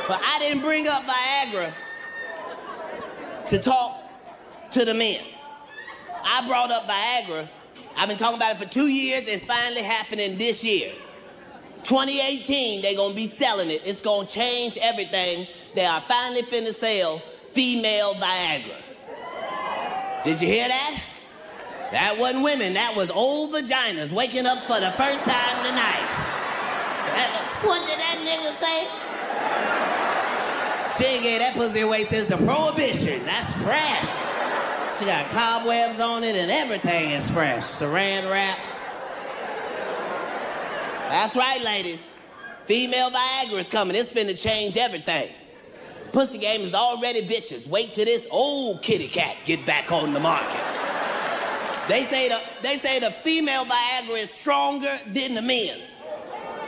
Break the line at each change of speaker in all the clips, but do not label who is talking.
But I didn't bring up Viagra to talk to the men. I brought up Viagra. I've been talking about it for 2 years. It's finally happening this year. 2018, they're gonna be selling it. It's gonna change everything. They are finally finna sell female Viagra. Did you hear that? That wasn't women, that was old vaginas waking up for the first time tonight. What did that nigga say? She ain't gave that pussy away since the Prohibition. That's fresh. She got cobwebs on it and everything is fresh. Saran wrap. That's right, ladies. Female Viagra is coming. It's finna change everything. The pussy game is already vicious. Wait till this old kitty cat get back on the market. They say the female Viagra is stronger than the men's.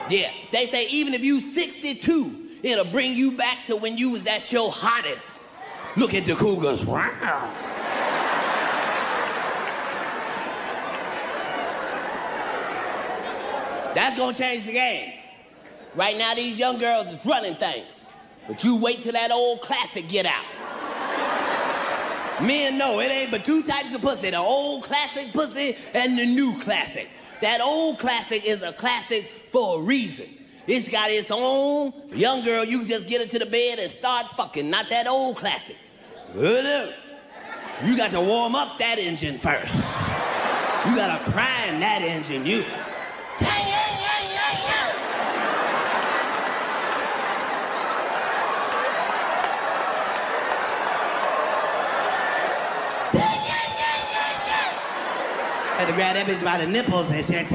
Yeah, they say even if you 62, it'll bring you back to when you was at your hottest. Look at the cougars. Wow. That's gonna change the game. Right now, these young girls is running things. But you wait till that old classic get out. Men know it ain't but two types of pussy, the old classic pussy and the new classic. That old classic is a classic for a reason. It's got its own. Young girl, you just get into the bed and start fucking, not that old classic. You got to warm up that engine first. You got to prime that engine. You. Had to grab that bitch by the nipples and shit.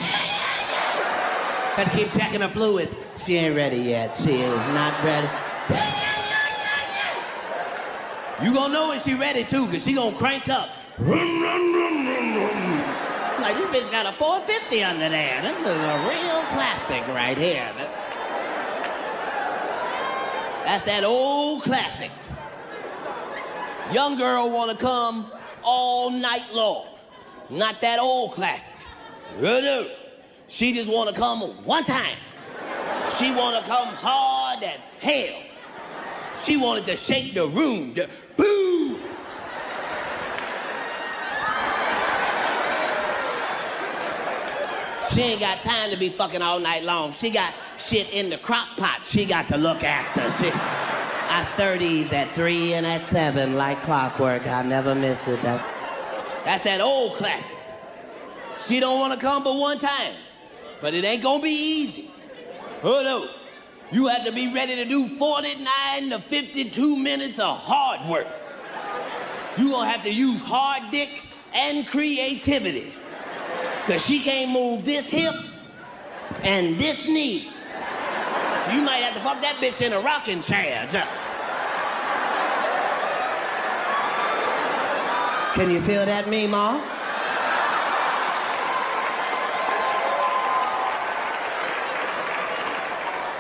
Had to keep checking her fluids. She ain't ready yet. She is not ready. You gonna know when she ready too, cause she gonna crank up. Like this bitch got a 450 under there. This is a real classic right here. That's that old classic. Young girl wanna come all night long. Not that old classic. She just want to come one time. She want to come hard as hell. She wanted to shake the room. Boo! She ain't got time to be fucking all night long. She got shit in the crock pot she got to look after. I stir these at 3 and at 7 like clockwork. I never miss it. That's that old classic. She don't want to come but one time. But it ain't gonna be easy. Hold on. You have to be ready to do 49 to 52 minutes of hard work. You gonna have to use hard dick and creativity. Cause she can't move this hip and this knee. You might have to fuck that bitch in a rocking chair. Can you feel that, Meemaw?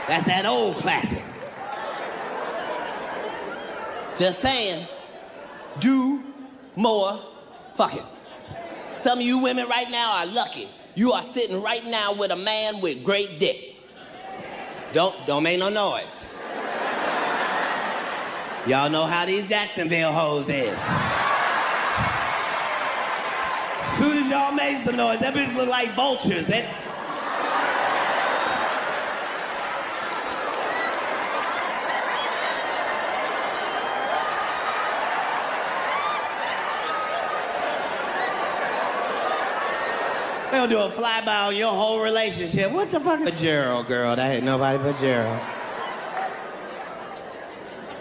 That's that old classic. Just saying, do more fucking. Some of you women right now are lucky. You are sitting right now with a man with great dick. Don't make no noise. Y'all know how these Jacksonville hoes is. As soon as y'all made some noise, that bitch look like vultures. They They'll do a flyby on your whole relationship. What the fuck? Gerald, girl. That ain't nobody but Gerald.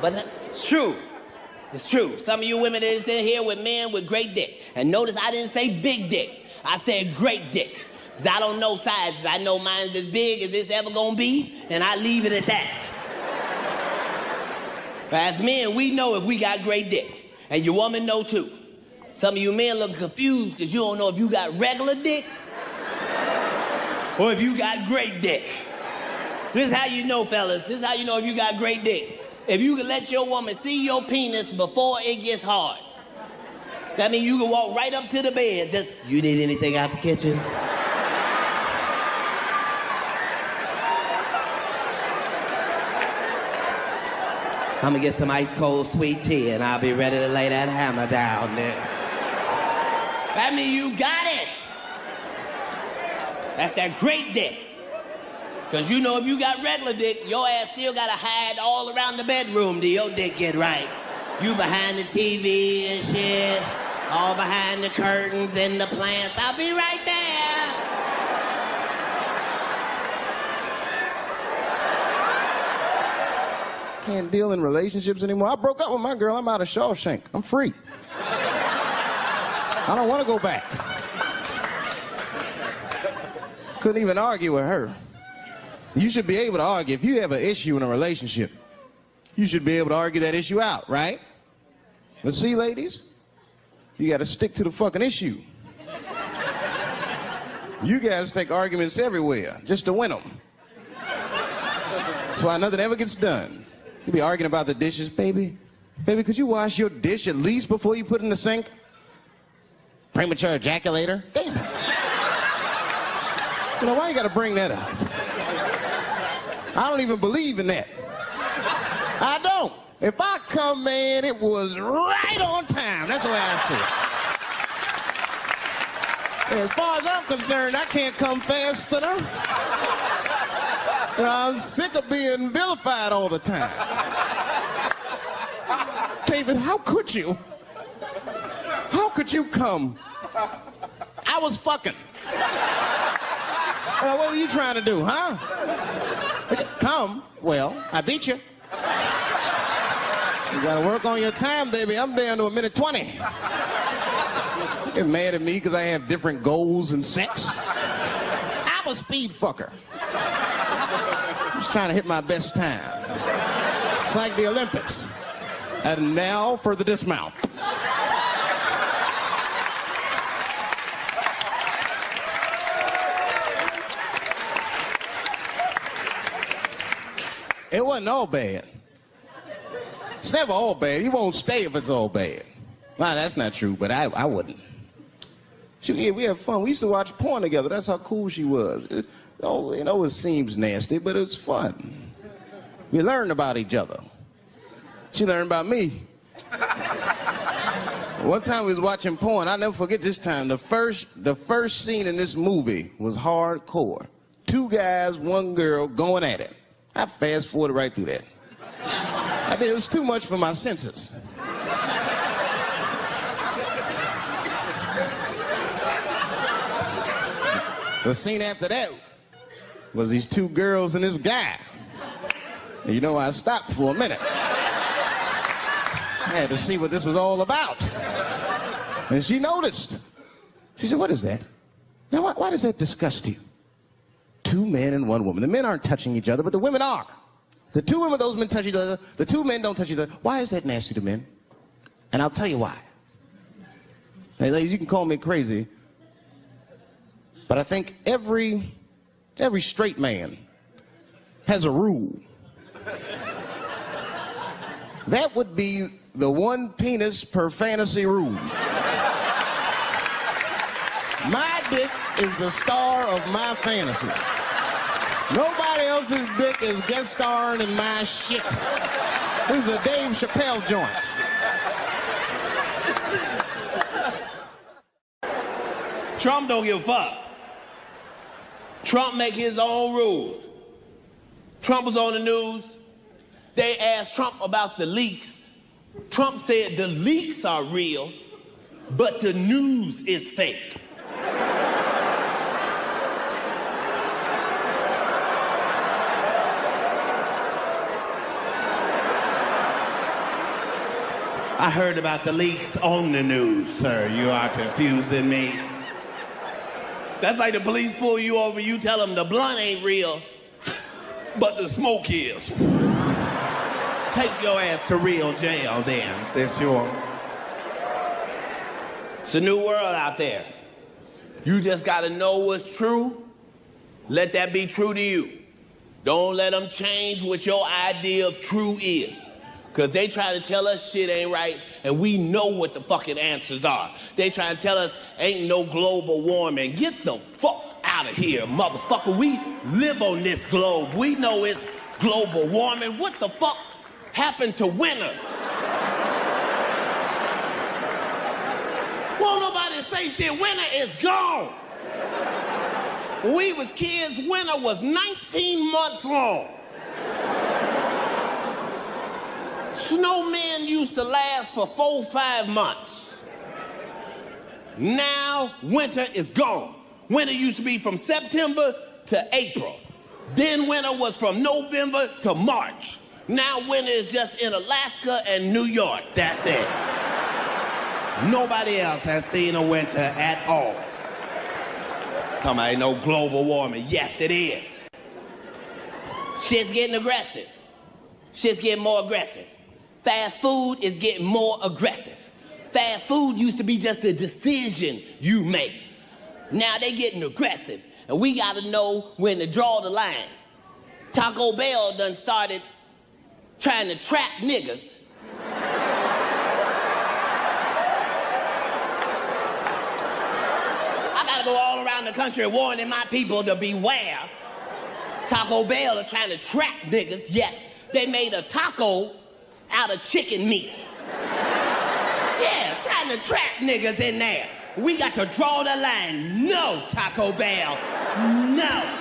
But it's true. It's true. Some of you women that is in here with men with great dick. And notice I didn't say big dick. I said great dick. Because I don't know sizes. I know mine's as big as it's ever going to be. And I leave it at that. But as men, we know if we got great dick. And your woman know too. Some of you men look confused because you don't know if you got regular dick or if you got great dick. This is how you know, fellas. This is how you know if you got great dick. If you can let your woman see your penis before it gets hard. That means you can walk right up to the bed. Just, you need anything out the kitchen? I'm gonna get some ice cold sweet tea and I'll be ready to lay that hammer down there. That means you got it. That's that great dick. Cause you know if you got regular dick, your ass still gotta hide all around the bedroom till your dick get right. You behind the TV and shit, all behind the curtains and the plants. I'll be right there.
Can't deal in relationships anymore. I broke up with my girl. I'm out of Shawshank. I'm free. I don't want to go back. Couldn't even argue with her. You should be able to argue. If you have an issue in a relationship, you should be able to argue that issue out, right? But see, ladies, you got to stick to the fucking issue. You guys take arguments everywhere just to win them. That's why nothing ever gets done. You be arguing about the dishes, baby. Baby, could you wash your dish at least before you put it in the sink? Premature ejaculator? Damn it. You know, why you gotta bring that up? I don't even believe in that. I don't. If I come, man, it was right on time. That's the way I see it. And as far as I'm concerned, I can't come fast enough. You know, I'm sick of being vilified all the time. David, how could you? How could you come? I was fucking. What were you trying to do, huh? Come. Well, I beat you. You gotta work on your time, baby. I'm down to 1:20. Get mad at me because I have different goals in sex. I'm a speed fucker. Just trying to hit my best time. It's like the Olympics. And now for the dismount. It wasn't all bad. It's never all bad. You won't stay if it's all bad. Well, that's not true, but I wouldn't. We had fun. We used to watch porn together. That's how cool she was. You know, it seems nasty, but it was fun. We learned about each other. She learned about me. One time we was watching porn. I'll never forget this time. The first scene in this movie was hardcore. 2 guys, 1 girl going at it. I fast-forwarded right through that. It was too much for my senses. The scene after that was these 2 girls and this guy. And you know, I stopped for a minute. I had to see what this was all about. And she noticed. She said, "What is that? Now, why does that disgust you? 2 men and 1 woman. The men aren't touching each other, but the women are. The 2 women, those men touch each other. The 2 men don't touch each other. Why is that nasty to men? And I'll tell you why. Hey, ladies, you can call me crazy, but I think every straight man has a rule. That would be the 1 penis per fantasy rule. My dick is the star of my fantasy. Nobody else's dick is guest starring in my shit. This is a Dave Chappelle joint.
Trump don't give a fuck. Trump make his own rules. Trump was on the news. They asked Trump about the leaks. Trump said the leaks are real, but the news is fake. I heard about the leaks on the news, sir. You are confusing me. That's like the police pull you over, you tell them the blunt ain't real, but the smoke is. Take your ass to real jail then, since you're... It's a new world out there. You just gotta know what's true. Let that be true to you. Don't let them change what your idea of true is. Because they try to tell us shit ain't right, and we know what the fucking answers are. They try to tell us ain't no global warming. Get the fuck out of here, motherfucker. We live on this globe. We know it's global warming. What the fuck? happened to winter? Won't nobody say shit. Winter is gone. When we was kids, winter was 19 months long. Snowmen used to last for 4-5 months. Now, winter is gone. Winter used to be from September to April. Then winter was from November to March. Now winter is just in Alaska and New York. That's it. Nobody else has seen a winter at all. Come on, ain't no global warming. Yes, it is. Shit's getting aggressive. Shit's getting more aggressive. Fast food is getting more aggressive. Fast food used to be just a decision you make. Now they getting aggressive, and we gotta know when to draw the line. Taco Bell done started trying to trap niggas. I gotta go all around the country warning my people to beware. Taco Bell is trying to trap niggas. Yes, they made a taco out of chicken meat. Yeah, trying to trap niggas in there. We got to draw the line. No, Taco Bell. No.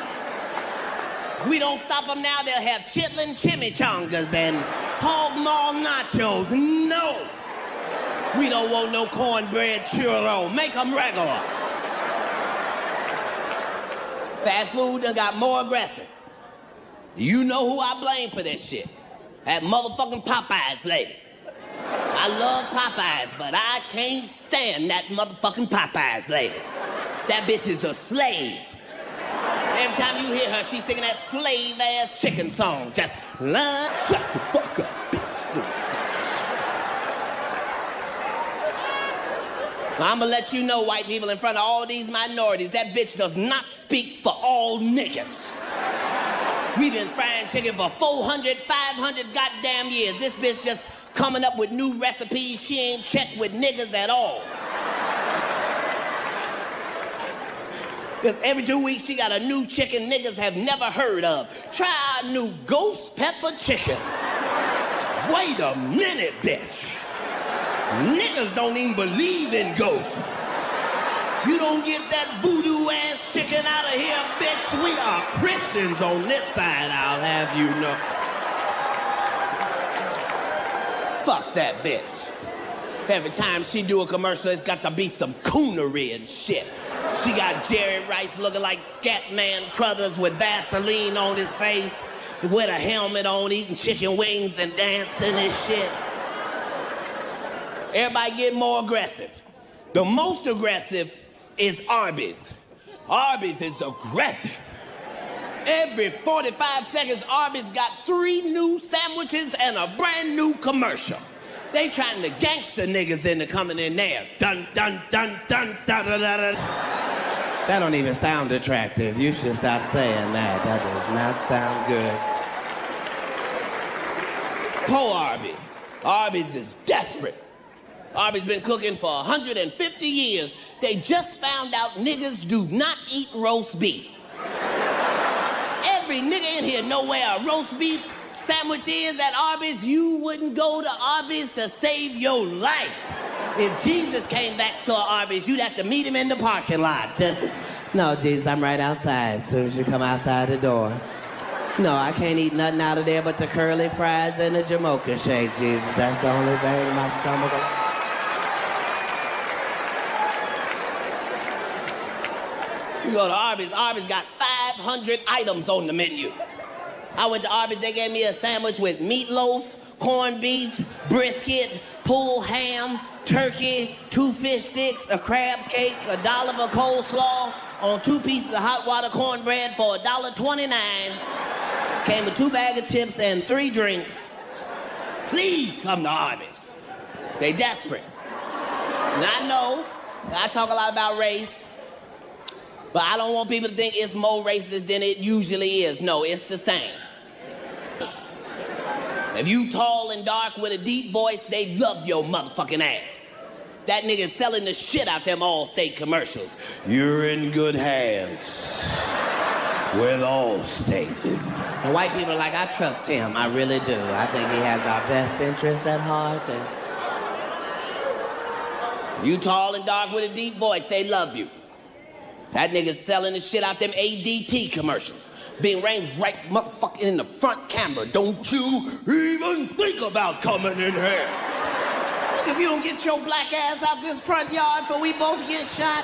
We don't stop them now, they'll have chitlin chimichangas and hog maw nachos. No. We don't want no cornbread churro. Make them regular. Fast food done got more aggressive. You know who I blame for this shit? That motherfucking Popeyes lady. I love Popeyes, but I can't stand that motherfucking Popeyes lady. That bitch is a slave. Every time you hear her, she's singing that slave-ass chicken song. Just, shut the fuck up, bitch. I'm gonna let you know, white people, in front of all these minorities, that bitch does not speak for all niggas. We've been frying chicken for 400, 500 goddamn years. This bitch just coming up with new recipes. She ain't checked with niggas at all. Because every 2 weeks she got a new chicken niggas have never heard of. Try our new ghost pepper chicken. Wait a minute, bitch. Niggas don't even believe in ghosts. You don't get that voodoo-ass chicken out of here, bitch. We are Christians on this side, I'll have you know. Fuck that bitch. Every time she do a commercial, it's got to be some coonery and shit. She got Jerry Rice looking like Scatman Crothers with Vaseline on his face, with a helmet on, eating chicken wings and dancing and shit. Everybody get more aggressive. The most aggressive is Arby's. Arby's is aggressive. Every 45 seconds, Arby's got 3 new sandwiches and a brand new commercial. They trying to gangster niggas into coming in there. Dun, dun, dun, dun, dun, dun, dun, dun. That don't even sound attractive. You should stop saying that. That does not sound good. Poor Arby's. Arby's is desperate. Arby's been cooking for 150 years. They just found out niggas do not eat roast beef. Every nigga in here know where a roast beef sandwich is at Arby's. You wouldn't go to Arby's to save your life. If Jesus came back to Arby's, you'd have to meet him in the parking lot. Just, no, Jesus, I'm right outside as soon as you come outside the door. No, I can't eat nothing out of there but the curly fries and the Jamocha shake, Jesus. That's the only thing in my stomach. You go to Arby's, Arby's got 500 items on the menu. I went to Arby's, they gave me a sandwich with meatloaf, corned beef, brisket, pulled ham, turkey, 2 fish sticks, a crab cake, $1 for coleslaw, on 2 pieces of hot water cornbread for $1.29. Came with 2 bags of chips and 3 drinks. Please come to Arby's. They desperate. And I know, I talk a lot about race, but I don't want people to think it's more racist than it usually is. No, it's the same. If you tall and dark with a deep voice, they love your motherfucking ass. That nigga's selling the shit out them Allstate commercials. You're in good hands. with all states. And white people are like, I trust him. I really do. I think he has our best interests at heart. And you tall and dark with a deep voice, they love you. That nigga's selling the shit out them ADT commercials. Being ranked right motherfucking in the front camera. Don't you even think about coming in here. Look, if you don't get your black ass out this front yard before we both get shot,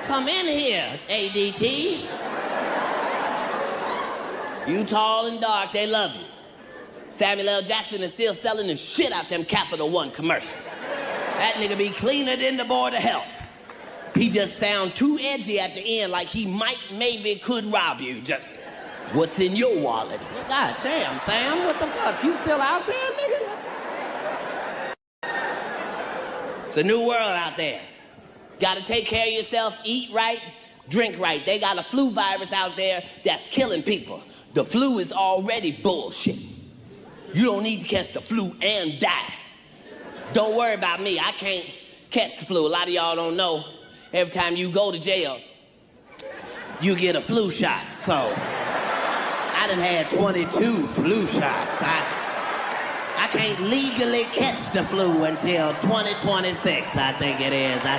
come in here, ADT. You tall and dark, they love you. Samuel L. Jackson is still selling the shit out them Capital One commercials. That nigga be cleaner than the Board of Health. He just sound too edgy at the end, like he maybe could rob you. Just, what's in your wallet? Well, God damn, Sam, what the fuck? You still out there, nigga? It's a new world out there. Gotta take care of yourself, eat right, drink right. They got a flu virus out there that's killing people. The flu is already bullshit. You don't need to catch the flu and die. Don't worry about me, I can't catch the flu. A lot of y'all don't know. Every time you go to jail, you get a flu shot. So, I done had 22 flu shots. I can't legally catch the flu until 2026, I think it is. I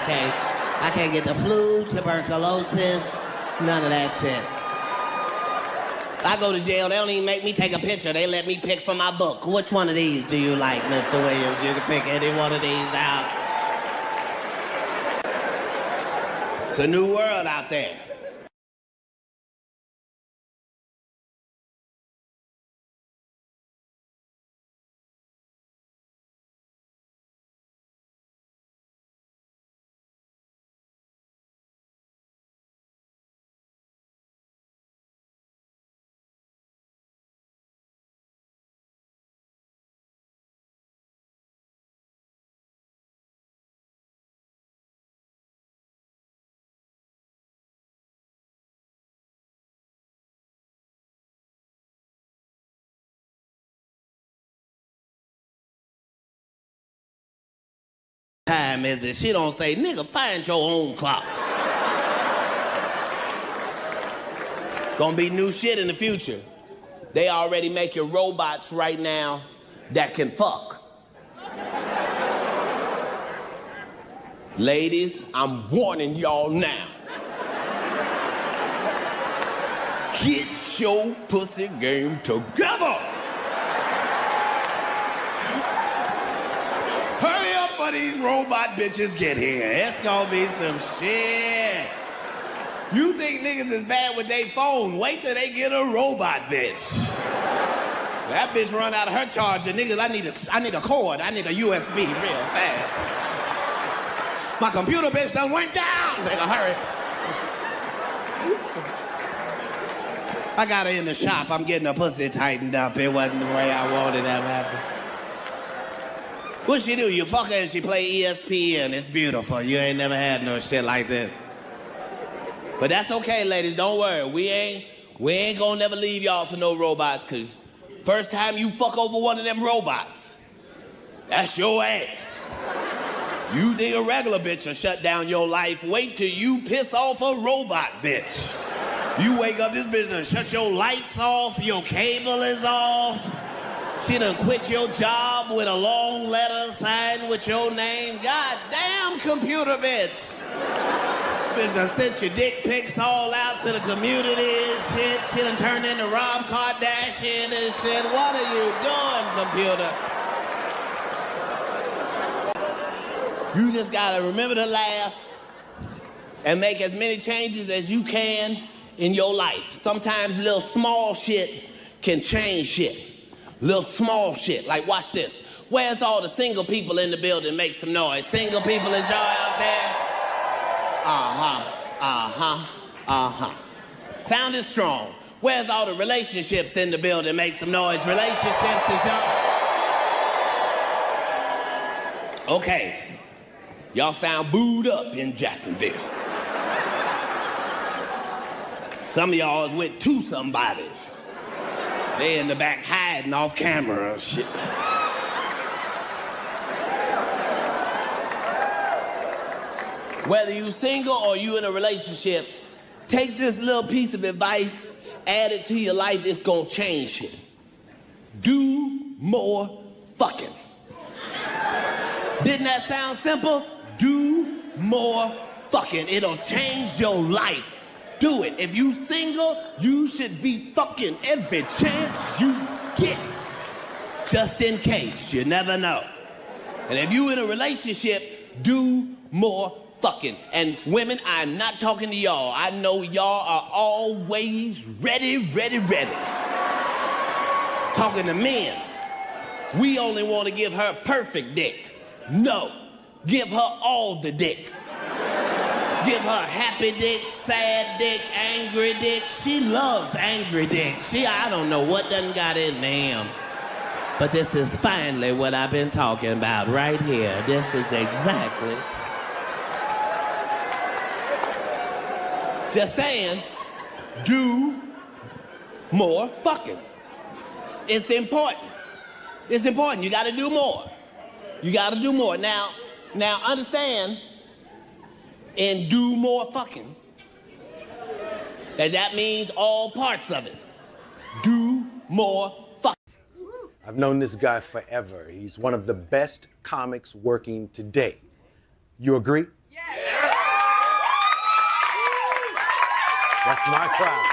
can't get the flu, tuberculosis, none of that shit. I go to jail, they don't even make me take a picture. They let me pick from my book. Which one of these do you like, Mr. Williams? You can pick any one of these out. It's a new world out there. Time is it? She don't say, nigga, find your own clock. Gonna be new shit in the future. They already making robots right now that can fuck. Ladies, I'm warning y'all now. Get your pussy game together. Hurry up for these robot bitches get here. It's gonna be some shit. You think niggas is bad with their phone? Wait till they get a robot bitch. That bitch run out of her charger. Niggas, I need a cord. I need a USB real fast. My computer bitch done went down. Nigga, hurry. I got her in the shop. I'm getting her pussy tightened up. It wasn't the way I wanted that to happen. What she do? You fuck her and she play ESPN. It's beautiful. You ain't never had no shit like this. But that's okay, ladies. Don't worry. We ain't gonna never leave y'all for no robots, cause first time you fuck over one of them robots, that's your ass. You think a regular bitch will shut down your life. Wait till you piss off a robot bitch. You wake up, this bitch done shut your lights off, your cable is off. She done quit your job with a long letter signed with your name. God damn, computer bitch. Bitch done sent your dick pics all out to the community and shit. She done turned into Rob Kardashian and shit. What are you doing, computer? You just gotta remember to laugh and make as many changes as you can in your life. Sometimes little small shit can change shit. Little small shit, like watch this. Where's all the single people in the building? Make some noise. Single people, is y'all out there? Sounded strong. Where's all the relationships in the building? Make some noise. Relationships, is y'all? Okay. Y'all sound booed up in Jacksonville. Some of y'all is with two somebodies. They in the back hiding off camera and shit. Whether you single or you in a relationship, Take this little piece of advice, add it to your life, it's gonna change shit. Do more fucking. Didn't that sound simple? Do more fucking. It'll change your life. Do it. If you single, you should be fucking every chance you get. Just in case, you never know. And if you in a relationship, do more fucking. And women, I'm not talking to y'all. I know y'all are always ready. Talking to men. We only want to give her perfect dick. No. Give her all the dicks. Give her happy dick, sad dick, angry dick. She loves angry dick. I don't know what done got in them. But this is finally what I've been talking about right here. This is exactly. Just saying, do more fucking. It's important. It's important. You gotta do more. You gotta do more. Now understand, and do more fucking, that means all parts of it. Do more fucking.
I've known this guy forever. He's one of the best comics working today. You agree? Yeah. That's my crowd.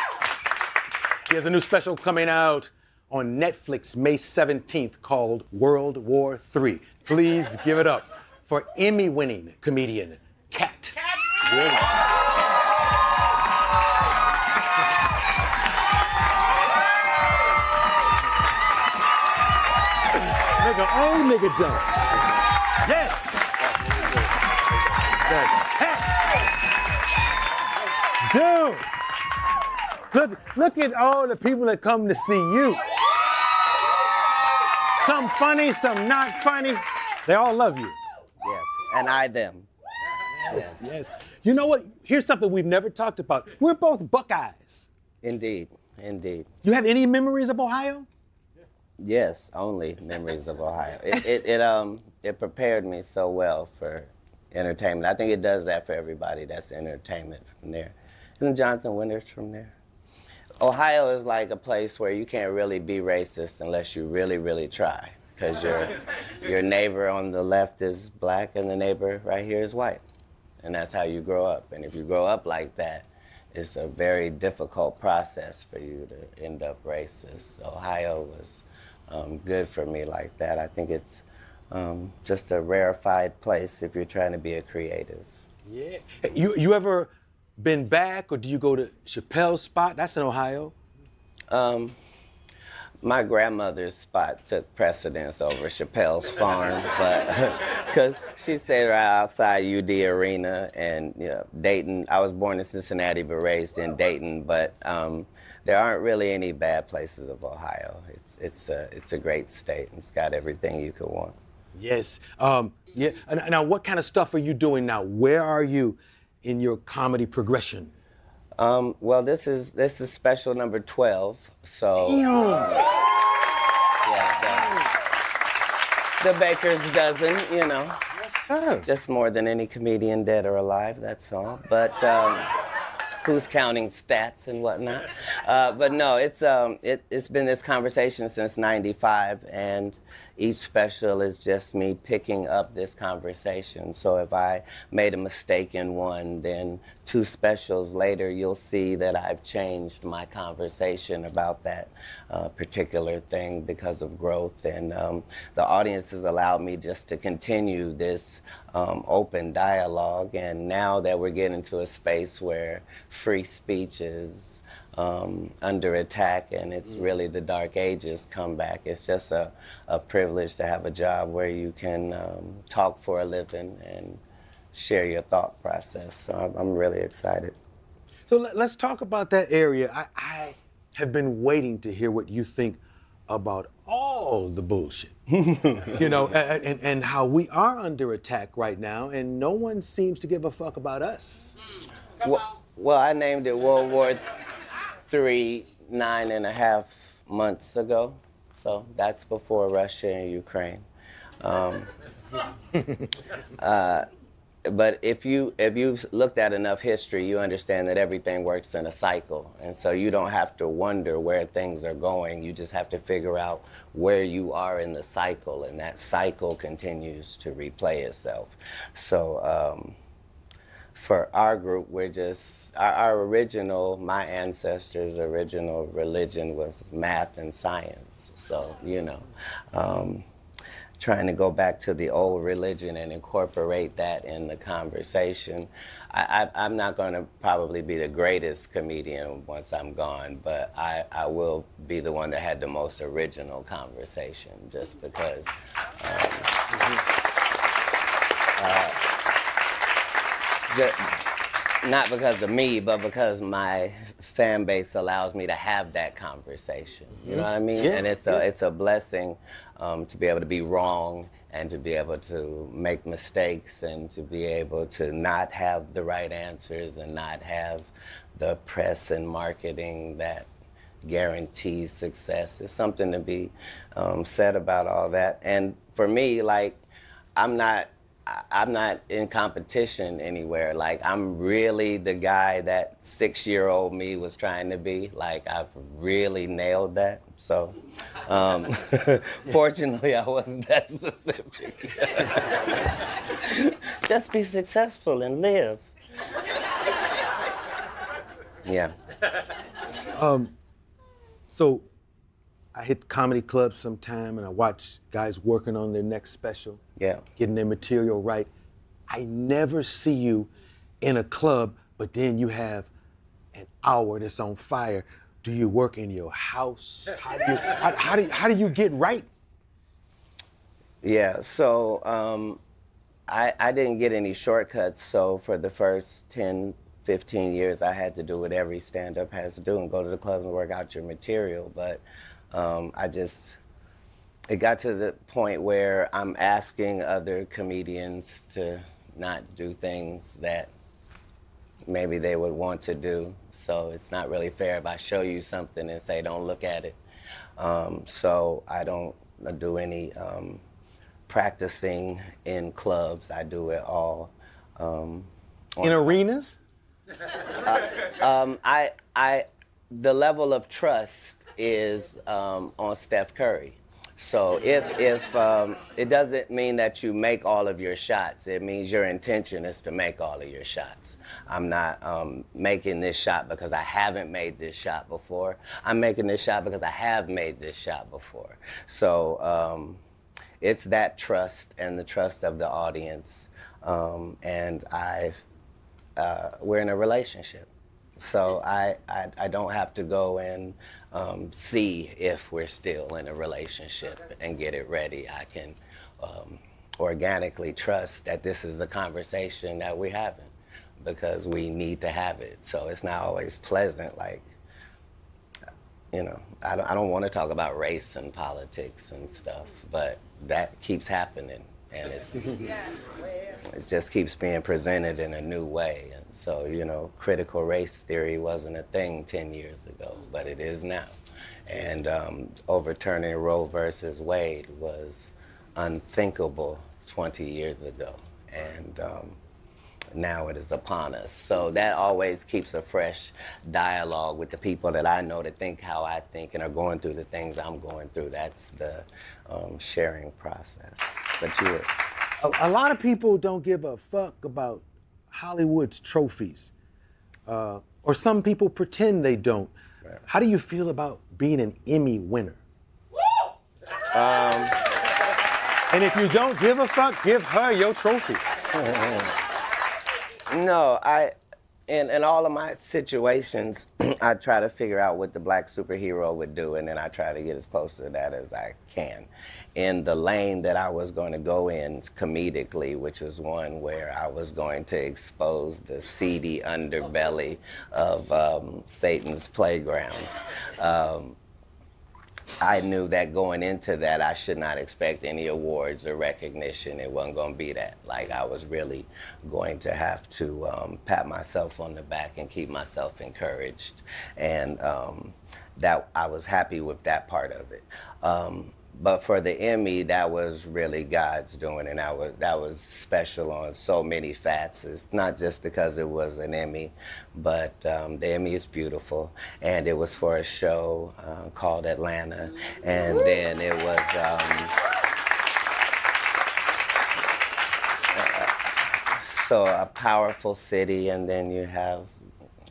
He has a new special coming out on Netflix May 17th called World War III. Please give it up for Emmy-winning comedian Katt. Nigga, old nigga jump. Yes. Yes. Dude. Look at all the people that come to see you. Some funny, some not funny. They all love you.
Yes, and I them.
Yes. You know what? Here's something we've never talked about. We're both Buckeyes.
Indeed.
You have any memories of Ohio?
Yes, only memories of Ohio. It prepared me so well for entertainment. I think it does that for everybody that's entertainment from there. Isn't Jonathan Winters from there? Ohio is like a place where you can't really be racist unless you really try. Because your neighbor on the left is black and the neighbor right here is white. And that's how you grow up. And if you grow up like that, it's a very difficult process for you to end up racist. Ohio was good for me like that. I think it's just a rarefied place if you're trying to be a creative.
Yeah. You ever been back, or do you go to Chappelle's spot? That's in Ohio.
My grandmother's spot took precedence over Chappelle's farm, but because she stayed right outside UD Arena and Dayton. I was born in Cincinnati but raised in Dayton, but there aren't really any bad places of Ohio. It's a great state. It's got everything you could want.
Yes. Yeah. Now, what kind of stuff are you doing now? Where are you in your comedy progression?
Well, this is special number 12. So. The baker's dozen,
Yes, sir.
Just more than any comedian dead or alive, that's all. But who's counting stats and whatnot? But no, it's been this conversation since '95, and each special is just me picking up this conversation. So if I made a mistake in one, then 2 specials later, you'll see that I've changed my conversation about that particular thing because of growth. And the audience has allowed me just to continue this open dialogue. And now that we're getting to a space where free speech is under attack, and it's really the dark ages come back. It's just a privilege to have a job where you can talk for a living and share your thought process. So I'm really excited.
So let's talk about that area. I have been waiting to hear what you think about all the bullshit, and how we are under attack right now, and no one seems to give a fuck about us.
Well, I named it World War III 9.5 months ago, so that's before Russia and Ukraine. but if you've looked at enough history, you understand that everything works in a cycle, and so you don't have to wonder where things are going. You just have to figure out where you are in the cycle, and that cycle continues to replay itself. So for our group, we're just our original, my ancestors' original religion was math and science. So trying to go back to the old religion and incorporate that in the conversation. I'm not going to probably be the greatest comedian once I'm gone, but I will be the one that had the most original conversation, just because not because of me, but because my fan base allows me to have that conversation. You know what I mean?
Yeah,
and it's a blessing to be able to be wrong and to be able to make mistakes and to be able to not have the right answers and not have the press and marketing that guarantees success. There's something to be said about all that. And for me, like, I'm not in competition anywhere. Like, I'm really the guy that 6-year-old me was trying to be. Like, I've really nailed that. So, fortunately, I wasn't that specific. Just be successful and live. Yeah.
So I hit comedy clubs sometime and I watch guys working on their next special,
Yeah.
getting their material right. I never see you in a club, but then you have an hour that's on fire. Do you work in your house? How do you get right?
Yeah, so I didn't get any shortcuts, so for the first 10, 15 years, I had to do what every stand-up has to do and go to the club and work out your material. But it got to the point where I'm asking other comedians to not do things that maybe they would want to do. So it's not really fair if I show you something and say, don't look at it. So I don't do any practicing in clubs. I do it all.
In arenas?
The level of trust is on Steph Curry. So if it doesn't mean that you make all of your shots, it means your intention is to make all of your shots. I'm not making this shot because I haven't made this shot before. I'm making this shot because I have made this shot before. So it's that trust and the trust of the audience, and we're in a relationship. So I don't have to go and see if we're still in a relationship and get it ready. I can organically trust that this is the conversation that we're having because we need to have it. So it's not always pleasant. Like, I don't want to talk about race and politics and stuff, but that keeps happening. And it just keeps being presented in a new way. And so, critical race theory wasn't a thing 10 years ago, but it is now. And overturning Roe versus Wade was unthinkable 20 years ago. And now it is upon us. So that always keeps a fresh dialogue with the people that I know that think how I think and are going through the things I'm going through. That's the sharing process. But
A lot of people don't give a fuck about Hollywood's trophies. Or some people pretend they don't. Right. How do you feel about being an Emmy winner? And if you don't give a fuck, give her your trophy.
No, in all of my situations, I try to figure out what the black superhero would do, and then I try to get as close to that as I can. In the lane that I was going to go in comedically, which was one where I was going to expose the seedy underbelly of Satan's playground, I knew that going into that, I should not expect any awards or recognition. It wasn't going to be that. Like, I was really going to have to pat myself on the back and keep myself encouraged. And that I was happy with that part of it. But for the Emmy, that was really God's doing, and that was special on so many facets. Not just because it was an Emmy, but the Emmy is beautiful, and it was for a show called Atlanta, and then it was. So a powerful city, and then you have,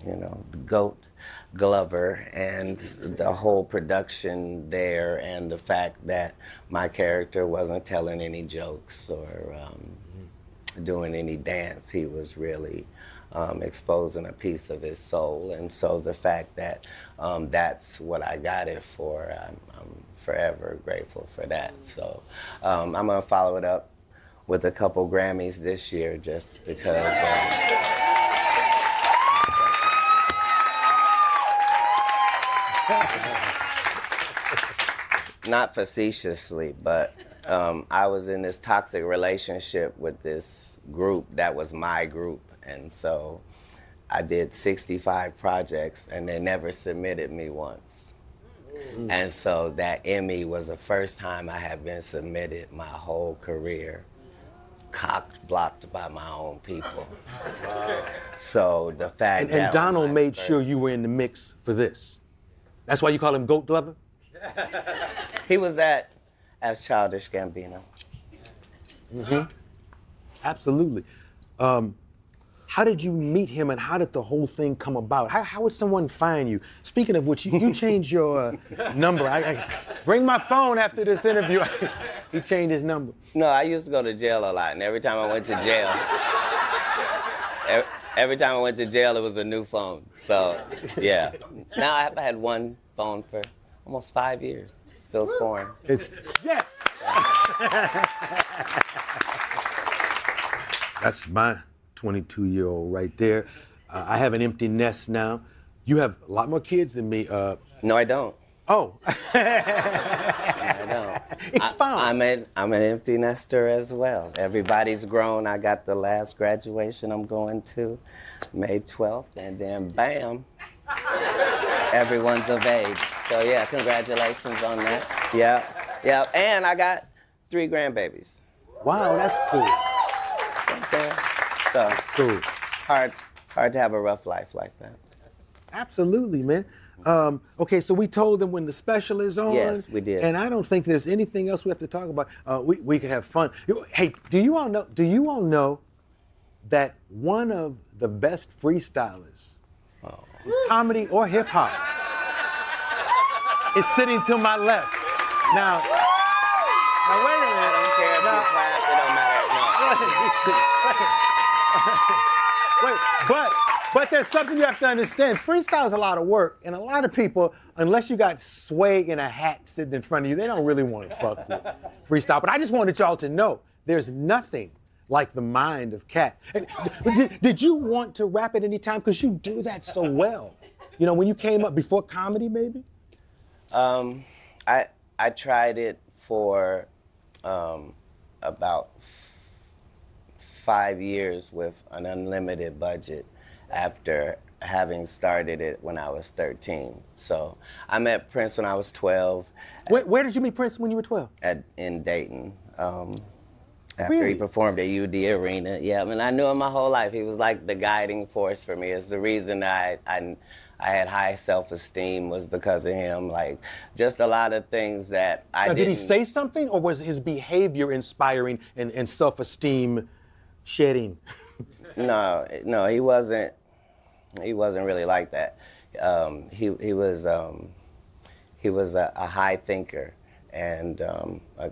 the GOAT, Glover, and the whole production there, and the fact that my character wasn't telling any jokes or doing any dance. He was really exposing a piece of his soul, and so the fact that that's what I got it for, I'm forever grateful for that. So I'm gonna follow it up with a couple Grammys this year, just because. Not facetiously, but I was in this toxic relationship with this group that was my group, and so I did 65 projects, and they never submitted me once. And so that Emmy was the first time I had been submitted my whole career, blocked by my own people. Wow. So the fact that...
And Donald made sure you were in the mix for this. That's why you call him Goat Glover?
He was that as Childish Gambino.
Mm-hmm. Absolutely. How did you meet him, and how did the whole thing come about? How would someone find you? Speaking of which, you changed your number. I bring my phone after this interview. He changed his number.
No, I used to go to jail a lot, and every time I went to jail, every time I went to jail, it was a new phone. So, yeah. Now I've had one phone for almost 5 years. Feels foreign.
Yes! That's my 22-year-old right there. I have an empty nest now. You have a lot more kids than me.
No, I don't.
Oh.
I don't.
Expound.
I'm an empty nester as well. Everybody's grown. I got the last graduation I'm going to, May 12th, and then bam, everyone's of age. So yeah, congratulations on that. Yeah, and I got 3 grandbabies.
Wow, that's cool.
So
that's cool.
Hard to have a rough life like that.
Absolutely, man. Okay, so we told them when the special is on.
Yes, we did.
And I don't think there's anything else we have to talk about. We can have fun. Hey, do you all know that one of the best freestylers, comedy or hip hop, is sitting to my left? Now wait a minute.
I don't care if you clap, it don't matter. No.
Wait, but there's something you have to understand. Freestyle is a lot of work, and a lot of people, unless you got Sway in a hat sitting in front of you, they don't really want to fuck with freestyle. But I just wanted y'all to know, there's nothing like the mind of Katt. Did you want to rap at any time? Because you do that so well. You know, when you came up before comedy, maybe?
I tried it for about 5 years with an unlimited budget after having started it when I was 13. So I met Prince when I was 12.
Where did you meet Prince when you were 12?
In Dayton. After
Really?
he performed at UD Arena. Yeah, I mean, I knew him my whole life. He was like the guiding force for me. It's the reason I had high self-esteem was because of him. Like, just a lot of things that I didn't...
Did he say something, or was his behavior inspiring and self-esteem shedding?
No, he wasn't really like that. He was a high thinker, and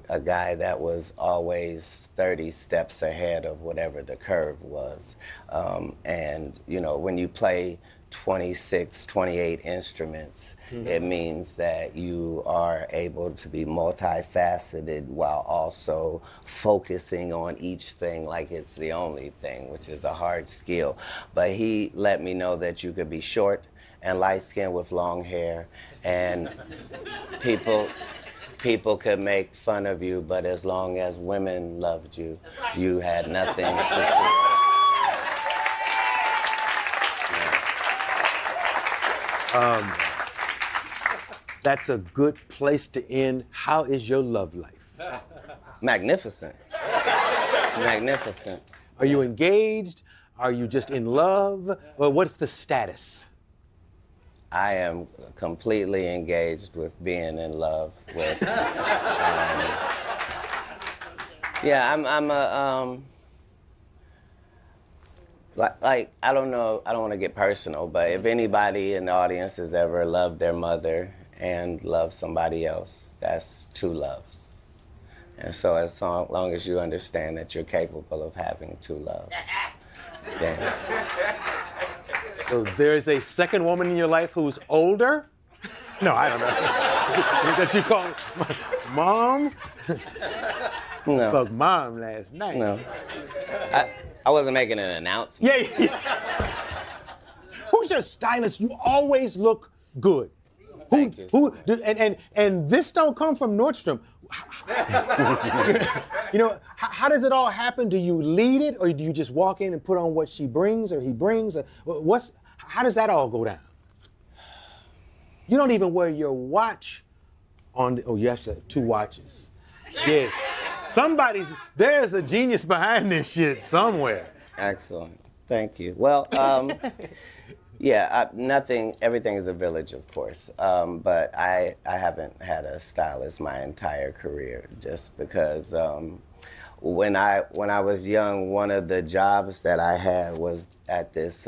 a guy that was always 30 steps ahead of whatever the curve was. And, when you play 26, 28 instruments, it means that you are able to be multifaceted while also focusing on each thing like it's the only thing, which is a hard skill. But he let me know that you could be short and light-skinned with long hair, and people could make fun of you, but as long as women loved you, you had nothing to fear.
that's a good place to end. How is your love life?
Magnificent. Magnificent.
Are you engaged? Are you just in love? Or what's the status?
I am completely engaged with being in love with. Yeah, I'm a. Like, I don't know, I don't want to get personal, but if anybody in the audience has ever loved their mother and loved somebody else, that's two loves. And so as long as you understand that you're capable of having two loves, then...
So there's a second woman in your life who's older? No, I don't know. That you call mom?
No.
Fuck mom last night.
No. I wasn't making an announcement.
Yeah. Who's your stylist? You always look good.
Thank you.
And this don't come from Nordstrom. You know, how does it all happen? Do you lead it, or do you just walk in and put on what she brings or he brings? How does that all go down? You don't even wear your watch on. Oh, you actually have two watches. Yeah. There's a genius behind this shit somewhere.
Excellent. Thank you. Well, everything is a village, of course. But I haven't had a stylist my entire career, just because when I was young, one of the jobs that I had was at this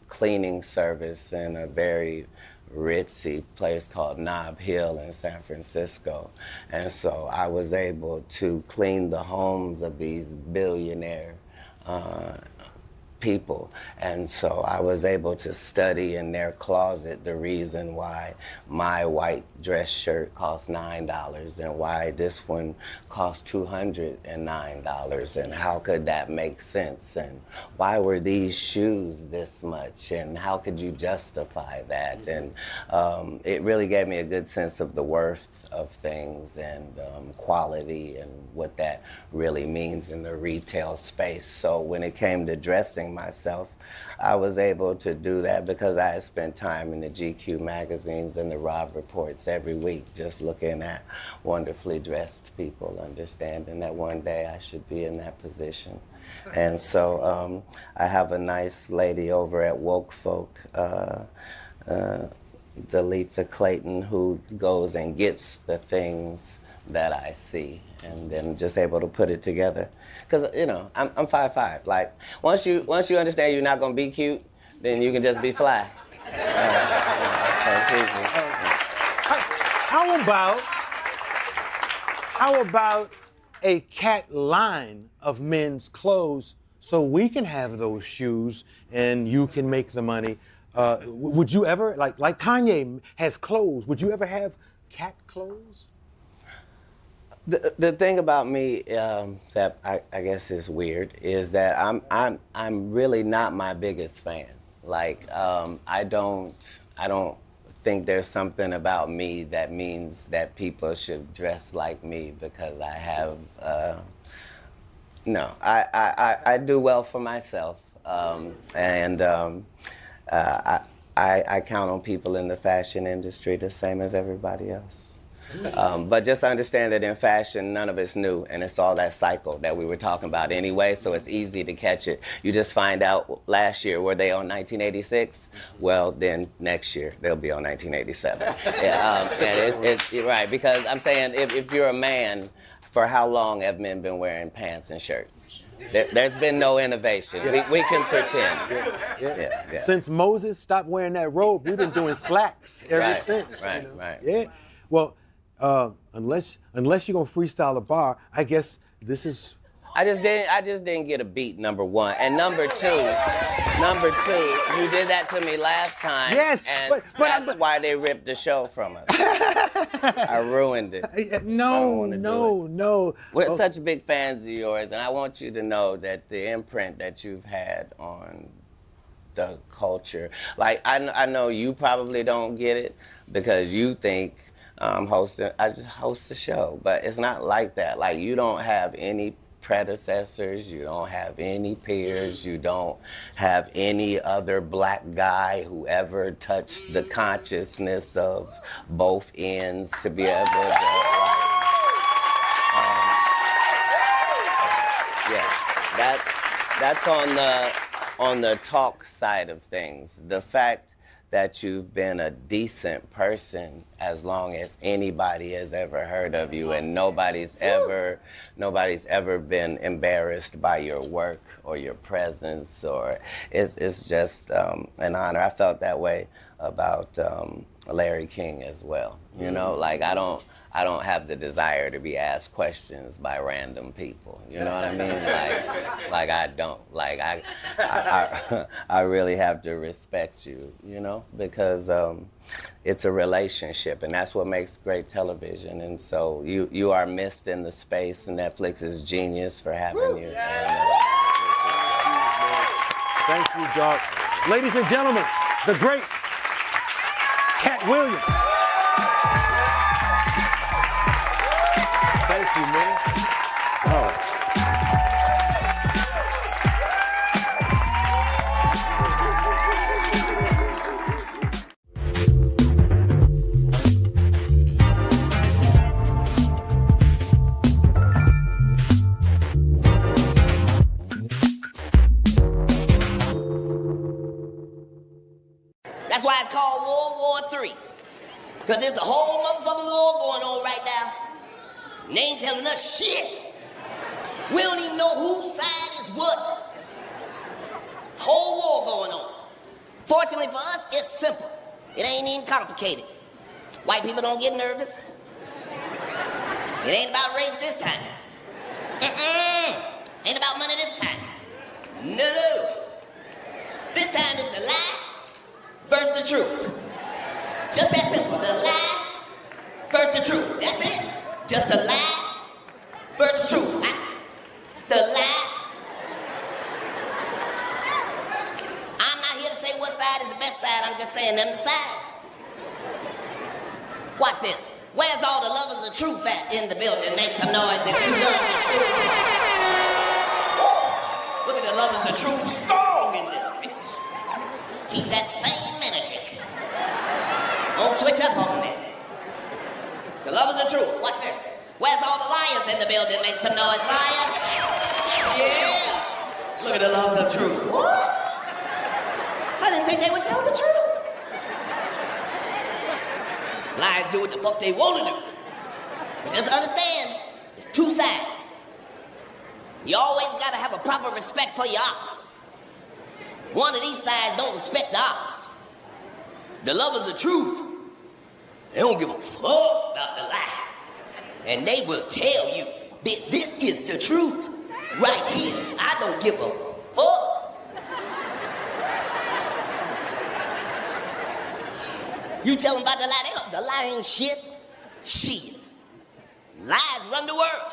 cleaning service in a very ritzy place called Nob Hill in San Francisco. And so I was able to clean the homes of these billionaire people. And so I was able to study in their closet the reason why my white dress shirt cost $9 and why this one cost $209, and how could that make sense, and why were these shoes this much, and how could you justify that? And it really gave me a good sense of the worth of things and quality and what that really means in the retail space. So when it came to dressing myself, I was able to do that because I had spent time in the GQ magazines and the Rob reports every week, just looking at wonderfully dressed people, understanding that one day I should be in that position. And so I have a nice lady over at Woke Folk, Dalitha Clayton, who goes and gets the things that I see and then just able to put it together. Because, you know, I'm 5'5". Like, once you understand you're not going to be cute, then you can just be fly.
How about a Katt line of men's clothes so we can have those shoes and you can make the money? Would you ever, like Kanye has clothes, would you ever have Katt clothes?
The thing about me that I guess is weird is that I'm really not my biggest fan. Like I don't think there's something about me that means that people should dress like me because I have no. I do well for myself, and I count on people in the fashion industry the same as everybody else. But just understand that in fashion, none of it's new, and it's all that cycle that we were talking about anyway, so it's easy to catch it. You just find out last year, were they on 1986? Well, then next year, they'll be on 1987. And right, because I'm saying if you're a man, for how long have men been wearing pants and shirts? There's been no innovation. We can pretend. Yeah.
Since Moses stopped wearing that robe, we've been doing slacks ever since.
Right.
Yeah. Well, unless you're gonna freestyle a bar, I guess this is.
I just didn't get a beat, number one, and number two, you did that to me last time.
Yes,
and that's why they ripped the show from us. I ruined it.
No.
We're such big fans of yours, and I want you to know that the imprint that you've had on the culture, like I know you probably don't get it because you think I just host the show, but it's not like that. Like, you don't have any predecessors, you don't have any peers, you don't have any other black guy who ever touched the consciousness of both ends to be able to, that's on the talk side of things. The fact that you've been a decent person as long as anybody has ever heard of you, and nobody's ever been embarrassed by your work or your presence, or it's just an honor. I felt that way about Larry King as well. You know, like I don't have the desire to be asked questions by random people. You know what I mean? Like I don't. Like I really have to respect you, you know, because it's a relationship, and that's what makes great television. And so you are missed in the space, and Netflix is genius for having you.
Thank you, Doc. Ladies and gentlemen, the great Katt Williams. Thank you, man. Oh.
That's why it's called World War III. Because there's a whole motherfucking war going on right now. And they ain't telling us shit. We don't even know whose side is what. Whole war going on. Fortunately for us, it's simple. It ain't even complicated. White people don't get nervous. It ain't about race this time. Ain't about money this time. No. This time it's the lie versus the truth. Just that simple. The lie versus the truth. That's it. Just a lie versus the truth. The lie. I'm not here to say what side is the best side. I'm just saying them the sides. Watch this. Where's all the lovers of truth at in the building? Make some noise if you love the truth. Look at the lovers of truth strong in this bitch. Keep that same energy. Don't switch up on it. It's the lovers of truth. Watch this. Where's all the liars in the building? Make some noise, liars. Yeah. Look at the lovers of truth. What? I didn't think they would tell the truth. Liars do what the fuck they want to do. But just understand, it's two sides. You always gotta have a proper respect for your ops. One of these sides don't respect the ops. The lovers of truth, they don't give a fuck about the lie. And they will tell you, bitch, this is the truth right here. I don't give a fuck. You tell them about the lie, the lie ain't shit. Shit. Lies run the world.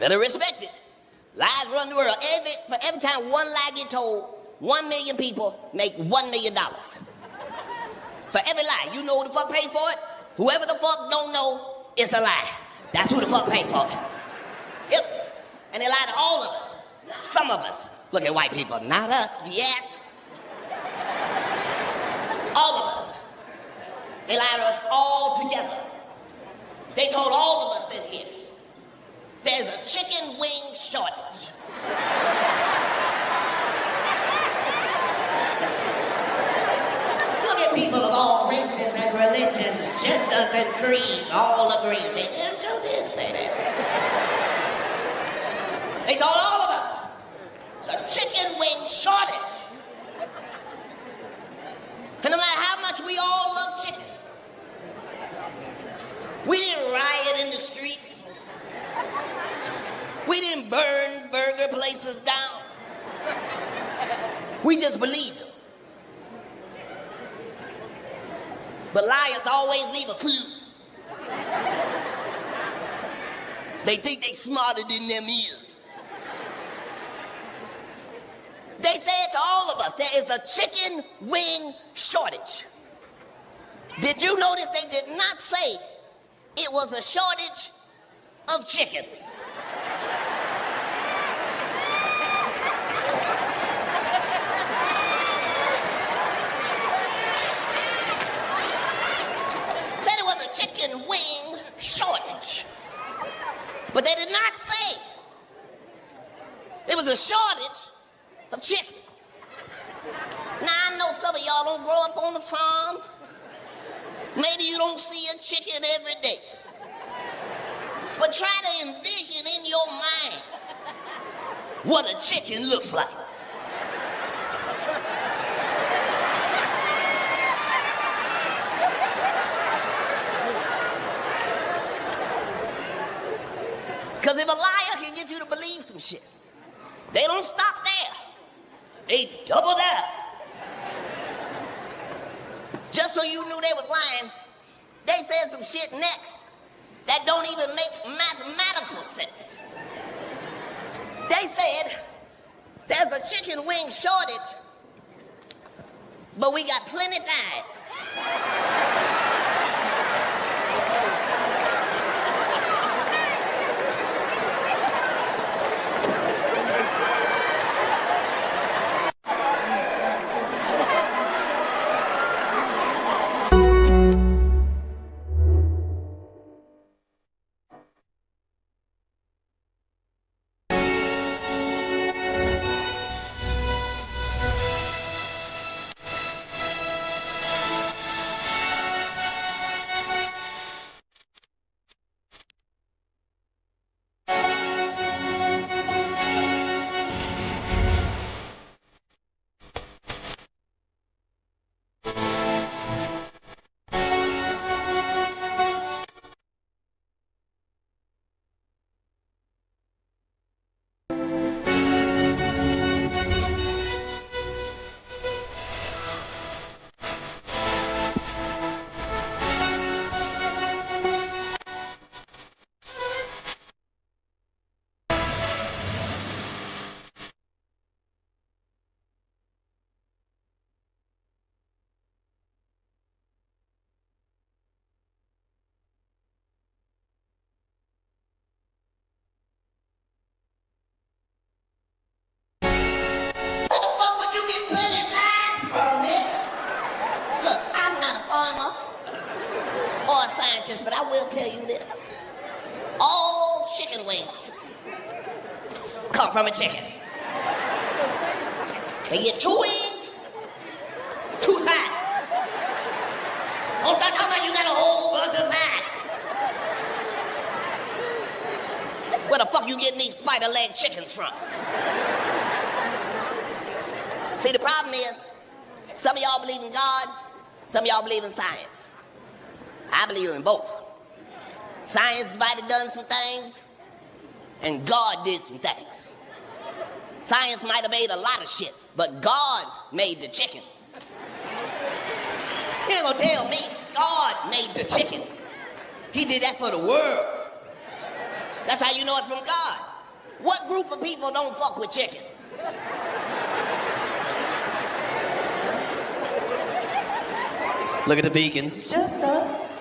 Better respect it. Lies run the world. For every time one lie get told, 1 million people make $1 million. For every lie, you know who the fuck paid for it? Whoever the fuck don't know, it's a lie. That's who the fuck paid for it. Yep. And they lie to all of us. Some of us. Look at white people. Not us. Yes. All of us. They lied to us all together. They told all of us in here, there's a chicken wing shortage. Look at people of all races and religions, genders and creeds, all agree. They damn sure did say that. They told all of us, there's a chicken wing shortage. And no matter how much we all love chicken, we didn't riot in the streets. We didn't burn burger places down. We just believed them. But liars always leave a clue. They think they smarter than them is. They said to all of us, there is a chicken wing shortage. Did you notice they did not say it was a shortage of chickens? But they did not say there was a shortage of chickens. Now, I know some of y'all don't grow up on the farm. Maybe you don't see a chicken every day. But try to envision in your mind what a chicken looks like. Because if a liar can get you to believe some shit, they don't stop there. They double down. Just so you knew they was lying, they said some shit next that don't even make mathematical sense. They said there's a chicken wing shortage, but we got plenty thighs. But I will tell you this. All chicken wings come from a chicken. They get 2 wings, 2 thighs. Don't start talking about you got a whole bunch of thighs. Where the fuck you getting these spider leg chickens from? See, the problem is, some of y'all believe in God, some of y'all believe in science. I believe in both. Science might have done some things, and God did some things. Science might have made a lot of shit, but God made the chicken. You ain't gonna tell me God made the chicken. He did that for the world. That's how you know it's from God. What group of people don't fuck with chicken? Look at the vegans. It's just us.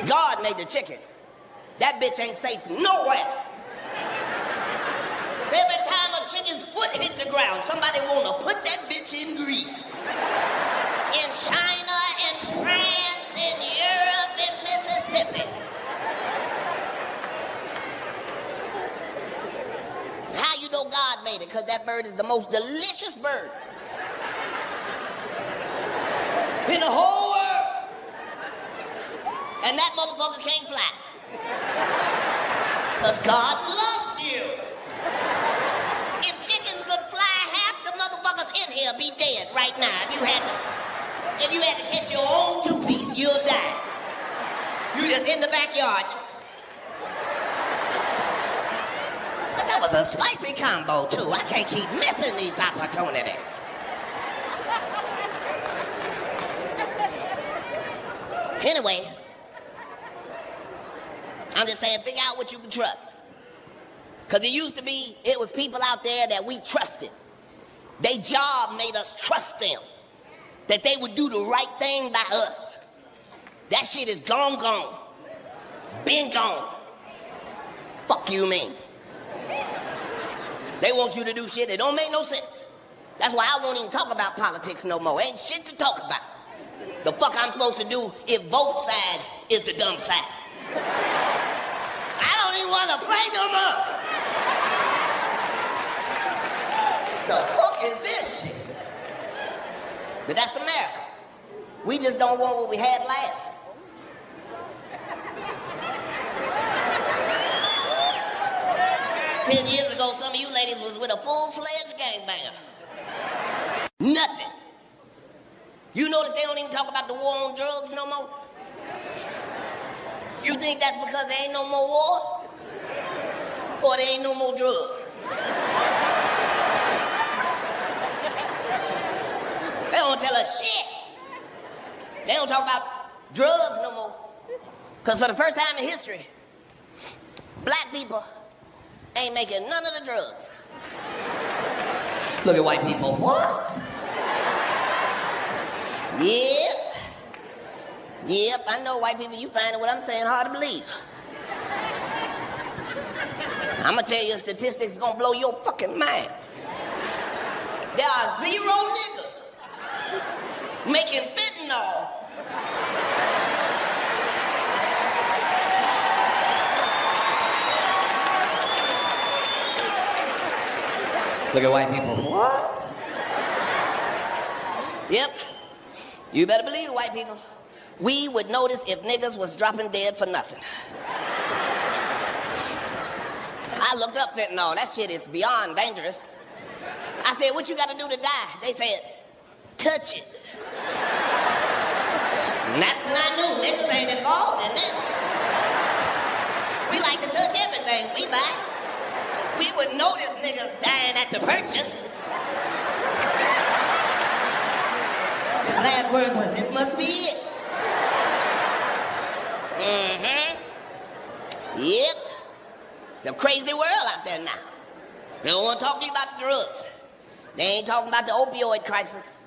God made the chicken. That bitch ain't safe nowhere. Every time a chicken's foot hit the ground, somebody wanna put that bitch in grease. In China, in France, in Europe, in Mississippi. How you know God made it? Because that bird is the most delicious bird in the whole world. And that motherfucker can't fly. Because God loves you. If chickens could fly, half the motherfuckers in here be dead right now. If you had to catch your own 2-piece, you'll die. You just in the backyard. But that was a spicy combo, too. I can't keep missing these opportunities. Anyway, I'm just saying, figure out what you can trust. Because it was people out there that we trusted. Their job made us trust them. That they would do the right thing by us. That shit is gone. Been gone. Fuck you, mean. They want you to do shit that don't make no sense. That's why I won't even talk about politics no more. Ain't shit to talk about. The fuck I'm supposed to do if both sides is the dumb side? I don't even want to play no more. The fuck is this shit? But that's America. We just don't want what we had last. Ten years ago, some of you ladies was with a full-fledged gangbanger. Nothing. You notice they don't even talk about the war on drugs no more? You think that's because there ain't no more war? Or there ain't no more drugs? They don't tell us shit. They don't talk about drugs no more. Because for the first time in history, black people ain't making none of the drugs. Look at white people. What? Yep, I know white people, you finding what I'm saying hard to believe. I'm gonna tell you a statistic that's gonna blow your fucking mind. There are 0 niggas making fentanyl. Look at white people. What? Yep. You better believe it, white people. We would notice if niggas was dropping dead for nothing. I looked up fentanyl. That shit is beyond dangerous. I said, what you gotta do to die? They said, touch it. And that's when I knew niggas ain't involved in this. We like to touch everything we buy. We would notice niggas dying at the purchase. His last word was, this must be it. Yep. It's a crazy world out there now. They don't want to talk to you about the drugs. They ain't talking about the opioid crisis.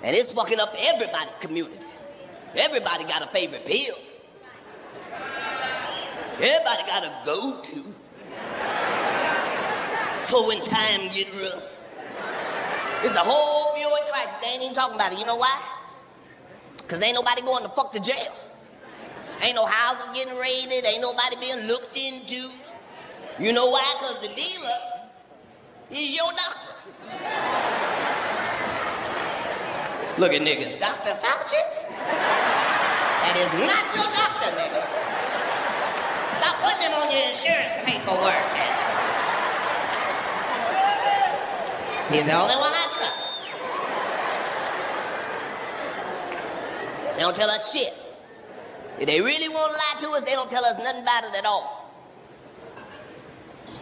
And it's fucking up everybody's community. Everybody got a favorite pill. Everybody got a go-to for when time get rough. It's a whole opioid crisis. They ain't even talking about it. You know why? Because ain't nobody going to fuck to jail. Ain't no houses getting raided. Ain't nobody being looked into. You know why? Because the dealer is your doctor. Look at niggas. Dr. Fauci? That is not your doctor, niggas. Stop putting him on your insurance paperwork. He's the only one I trust. They don't tell us shit. If they really want to lie to us, they don't tell us nothing about it at all.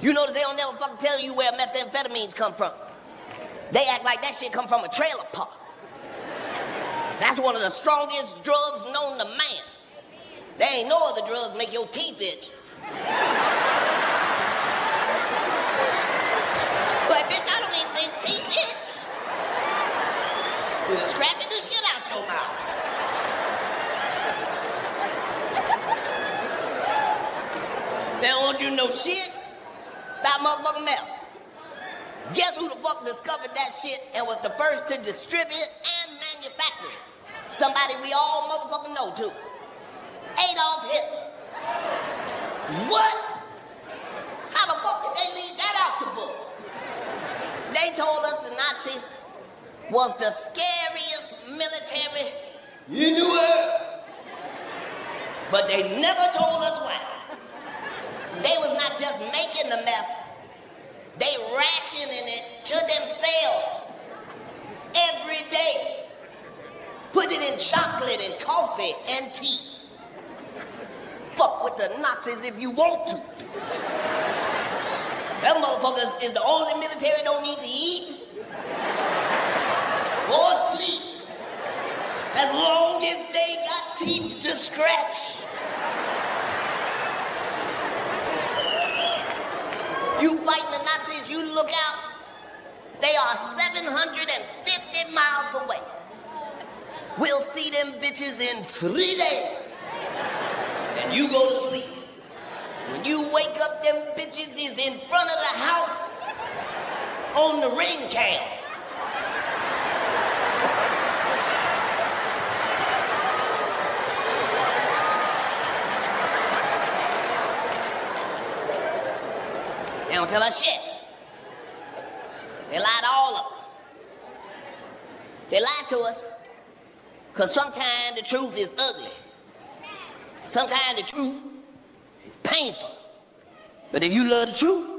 You notice they don't never fucking tell you where methamphetamines come from. They act like that shit come from a trailer park. That's one of the strongest drugs known to man. There ain't no other drugs make your teeth itch. But bitch, I don't even think teeth itch. You're scratching the shit out your mouth. They don't want you to know shit about motherfucking meth. Guess who the fuck discovered that shit and was the first to distribute and manufacture it? Somebody we all motherfucking know too. Adolf Hitler. What? How the fuck did they leave that out the book? They told us the Nazis was the scariest military in the world. But they never told us why. They was not just making the meth, they rationing it to themselves every day. Put it in chocolate and coffee and tea. Fuck with the Nazis if you want to, bitch. Them motherfuckers is the only military don't need to eat or sleep as long as they got teeth to scratch. You fighting the Nazis, you look out, they are 750 miles away. We'll see them bitches in 3 days. And you go to sleep. When you wake up, them bitches is in front of the house on the ring cam. don't tell us shit. They lie to all of us. They lie to us because sometimes the truth is ugly. Sometimes the truth is painful. But if you love the truth,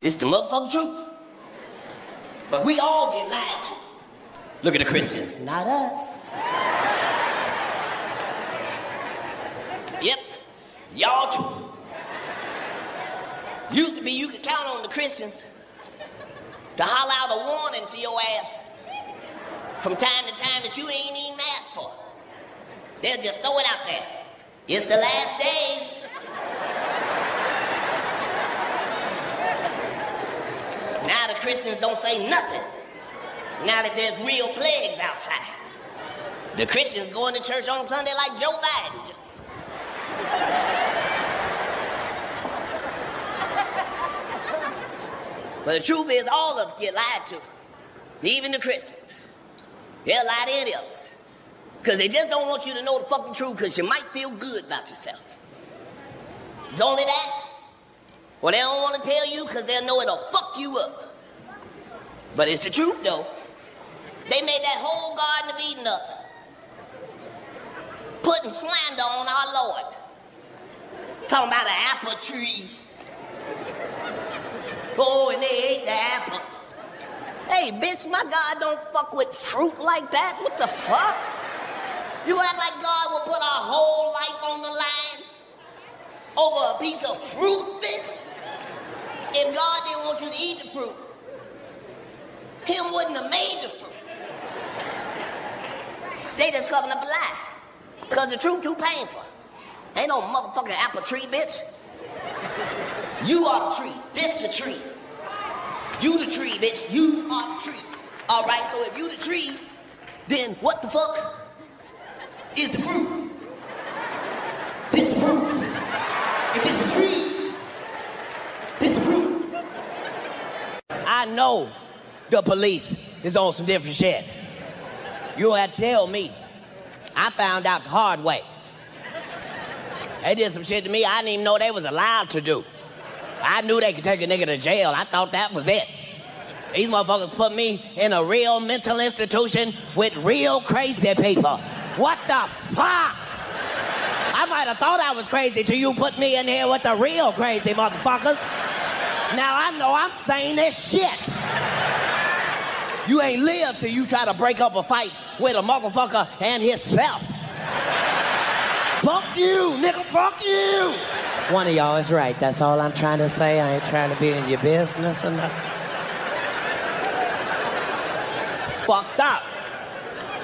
it's the motherfucking truth. But we all get lied to. Look at the Christians. Not us. Yep, y'all too. Used to be you could count on the Christians to holler out a warning to your ass from time to time that you ain't even asked for. They'll just throw it out there. It's the last days. Now the Christians don't say nothing. Now that there's real plagues outside. The Christians going to church on Sunday like Joe Biden. But the truth is all of us get lied to. Even the Christians. They'll lie to any of us. Because they just don't want you to know the fucking truth because you might feel good about yourself. It's only that. Well, they don't want to tell you because they'll know it'll fuck you up. But it's the truth, though. They made that whole Garden of Eden up. Putting slander on our Lord. Talking about an apple tree. Oh, and they ate the apple. Hey, bitch, my God don't fuck with fruit like that. What the fuck? You act like God will put our whole life on the line over a piece of fruit, bitch? If God didn't want you to eat the fruit, Him wouldn't have made the fruit. They just covering up a lie. Because the truth too painful. Ain't no motherfucking apple tree, bitch. You are the tree. This the tree. You the tree, bitch. You are the tree. All right, so if you the tree, then what the fuck is the fruit? This the fruit. If it's a tree, this the fruit. I know the police is on some different shit. You don't have to tell me. I found out the hard way. They did some shit to me I didn't even know they was allowed to do. I knew they could take a nigga to jail. I thought that was it. These motherfuckers put me in a real mental institution with real crazy people. What the fuck? I might have thought I was crazy till you put me in here with the real crazy motherfuckers. Now I know I'm saying this shit. You ain't lived till you try to break up a fight with a motherfucker and himself. Fuck you, nigga, fuck you. One of y'all is right. That's all I'm trying to say. I ain't trying to be in your business or nothing. It's fucked up.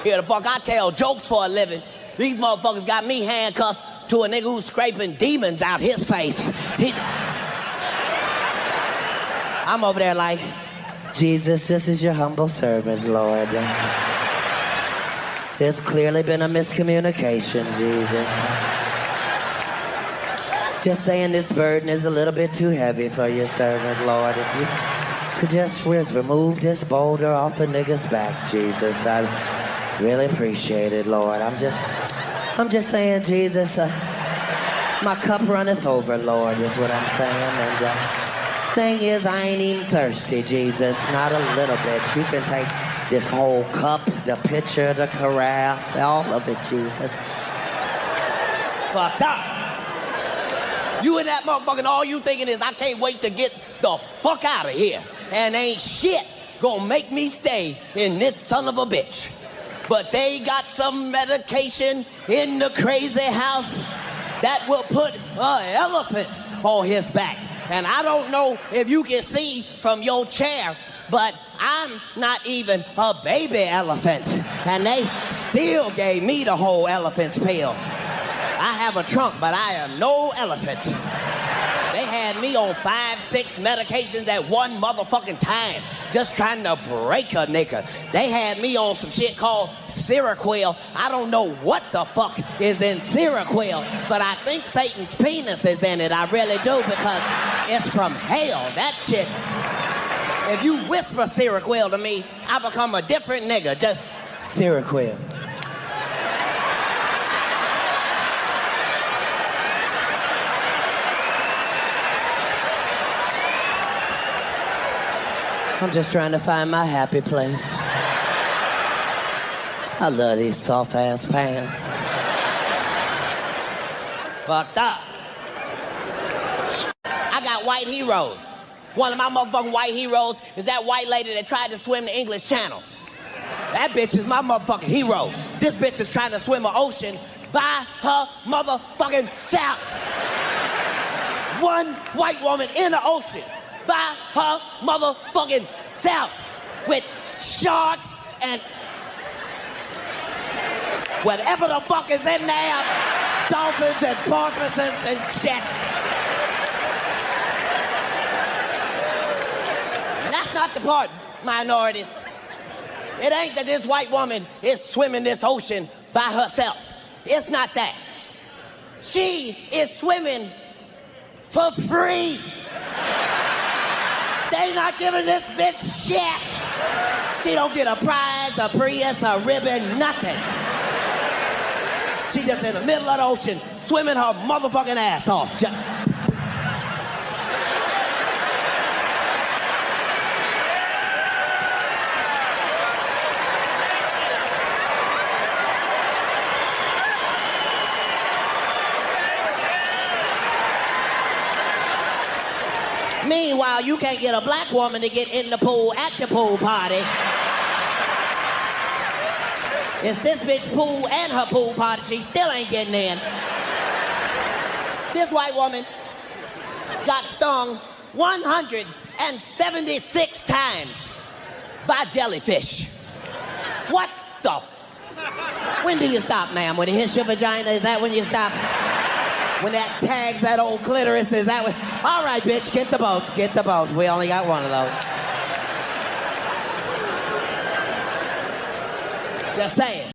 Here the fuck I tell jokes for a living. These motherfuckers got me handcuffed to a nigga who's scraping demons out his face. I'm over there like, Jesus, this is your humble servant, Lord. There's clearly been a miscommunication, Jesus. Just saying this burden is a little bit too heavy for your servant, Lord. If you could just remove this boulder off a nigga's back, Jesus, I really appreciate it, Lord. I'm just saying, Jesus, my cup runneth over, Lord, is what I'm saying. And thing is, I ain't even thirsty, Jesus, not a little bit. You can take This whole cup, the pitcher, the carafe, all of it, Jesus. Fucked up. You in that motherfucking, all you thinking is, I can't wait to get the fuck out of here. And ain't shit gonna make me stay in this son of a bitch. But they got some medication in the crazy house that will put an elephant on his back. And I don't know if you can see from your chair, but I'm not even a baby elephant. And they still gave me the whole elephant's pill. I have a trunk, but I am no elephant. They had me on 5, 6 medications at one motherfucking time, just trying to break a nigga. They had me on some shit called Seroquel. I don't know what the fuck is in Seroquel, but I think Satan's penis is in it. I really do, because it's from hell. That shit. If you whisper Seroquel to me, I become a different nigga. Just Seroquel. I'm just trying to find my happy place. I love these soft-ass pants. Fucked up. I got white heroes. One of my motherfucking white heroes is that white lady that tried to swim the English Channel. That bitch is my motherfucking hero. This bitch is trying to swim an ocean by her motherfucking self. One white woman in the ocean by her motherfucking self with sharks and whatever the fuck is in there, dolphins and porpoises and shit. And that's not the part, minorities. It ain't that this white woman is swimming this ocean by herself. It's not that. She is swimming for free. They not giving this bitch shit. She don't get a prize, a Prius, a ribbon, nothing. She just in the middle of the ocean, swimming her motherfucking ass off. Meanwhile, you can't get a black woman to get in the pool at the pool party. It's this bitch pool and her pool party. She still ain't getting in. This white woman got stung 176 times by jellyfish. What the? When do you stop, ma'am? When it hits your vagina, is that when you stop? When that tags that old clitoris, is that what? All right, bitch, get the boat. Get the boat. We only got one of those. Just saying.